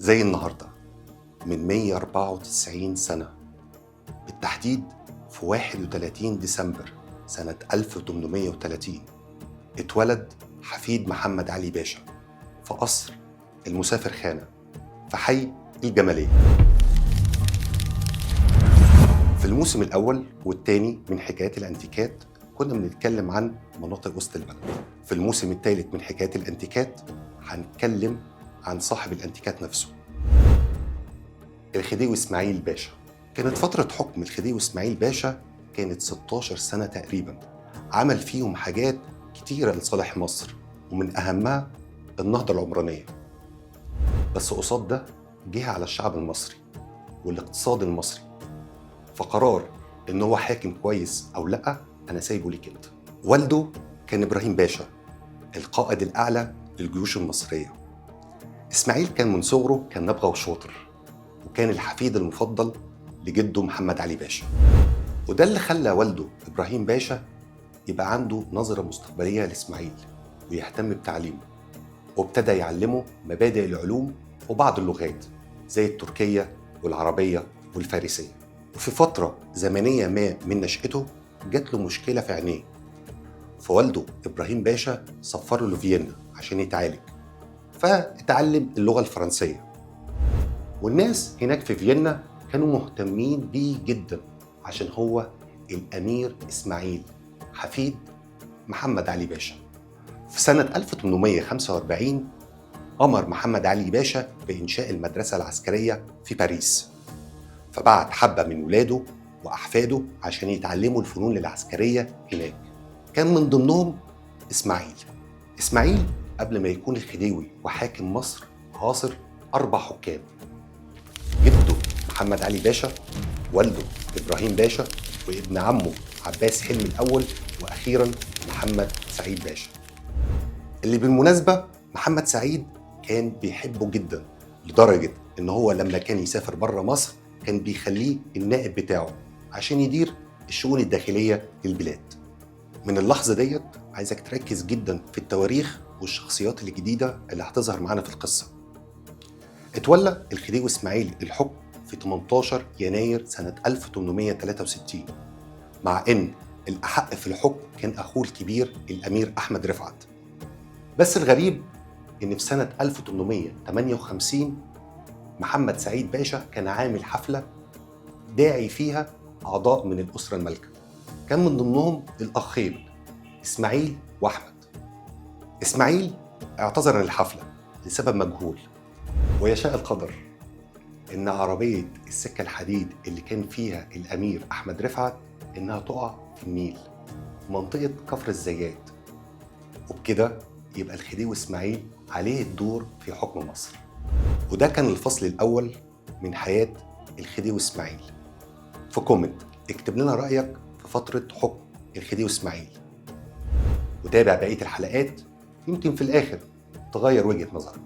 زي النهاردة من 194 سنة، بالتحديد في 31 ديسمبر سنة 1830 اتولد حفيد محمد علي باشا في قصر المسافر خانة في حي الجمالية. في الموسم الأول والثاني من حكايات الأنتيكات كنا بنتكلم عن مناطق وسط البلد. في الموسم الثالث من حكايات الأنتيكات هنتكلم عن صاحب الأنتيكات نفسه، الخديوي إسماعيل باشا. كانت فترة حكم الخديوي إسماعيل باشا كانت 16 سنة تقريبا، عمل فيهم حاجات كتيرة لصالح مصر ومن أهمها النهضة العمرانية. بس قصاد ده جه على الشعب المصري والاقتصاد المصري، فقرار إن هو حاكم كويس أو لأ أنا سايبه ليك أنت. والده كان إبراهيم باشا، القائد الأعلى للجيوش المصرية. إسماعيل كان من صغره كان نابغة وشاطر، وكان الحفيد المفضل لجده محمد علي باشا، وده اللي خلى والده إبراهيم باشا يبقى عنده نظرة مستقبلية لإسماعيل ويهتم بتعليمه، وابتدى يعلمه مبادئ العلوم وبعض اللغات زي التركية والعربية والفارسية. وفي فترة زمنية ما من نشأته جات له مشكلة في عينيه، فوالده إبراهيم باشا سفره لفيينا عشان يتعالج، فاتعلم اللغة الفرنسية. والناس هناك في فيينا كانوا مهتمين بيه جدا عشان هو الأمير إسماعيل حفيد محمد علي باشا. في سنة 1845 أمر محمد علي باشا بإنشاء المدرسة العسكرية في باريس، فبعت حبة من ولاده وأحفاده عشان يتعلموا الفنون العسكرية هناك، كان من ضمنهم إسماعيل. إسماعيل قبل ما يكون الخديوي وحاكم مصر عاصر 4 حكام: جده محمد علي باشا، والده إبراهيم باشا، وابن عمه عباس حلمي الأول، وأخيراً محمد سعيد باشا، اللي بالمناسبة محمد سعيد كان بيحبه جداً لدرجة إن هو لما كان يسافر بره مصر كان بيخليه النائب بتاعه عشان يدير الشؤون الداخلية للبلاد. من اللحظة ديت عايزك تركز جداً في التواريخ والشخصيات الجديدة اللي هتظهر معانا في القصة. اتولى الخديوي إسماعيل الحكم في 18 يناير سنة 1863، مع إن الأحق في الحكم كان أخوه الكبير الأمير أحمد رفعت. بس الغريب إن في سنة 1858 محمد سعيد باشا كان عامل حفلة داعي فيها أعضاء من الأسرة المالكة، كان من ضمنهم الأخين إسماعيل وأحمد. إسماعيل اعتذر عن الحفلة لسبب مجهول، ويشاء القدر إن عربية السكة الحديد اللي كان فيها الأمير أحمد رفعت إنها تقع في النيل منطقة كفر الزيات، وبكده يبقى الخديوي إسماعيل عليه الدور في حكم مصر. وده كان الفصل الأول من حياة الخديوي إسماعيل. في كومنت اكتب لنا رأيك في فترة حكم الخديوي إسماعيل، وتابع بقية الحلقات يمكن في الآخر تغير وجهة نظرك.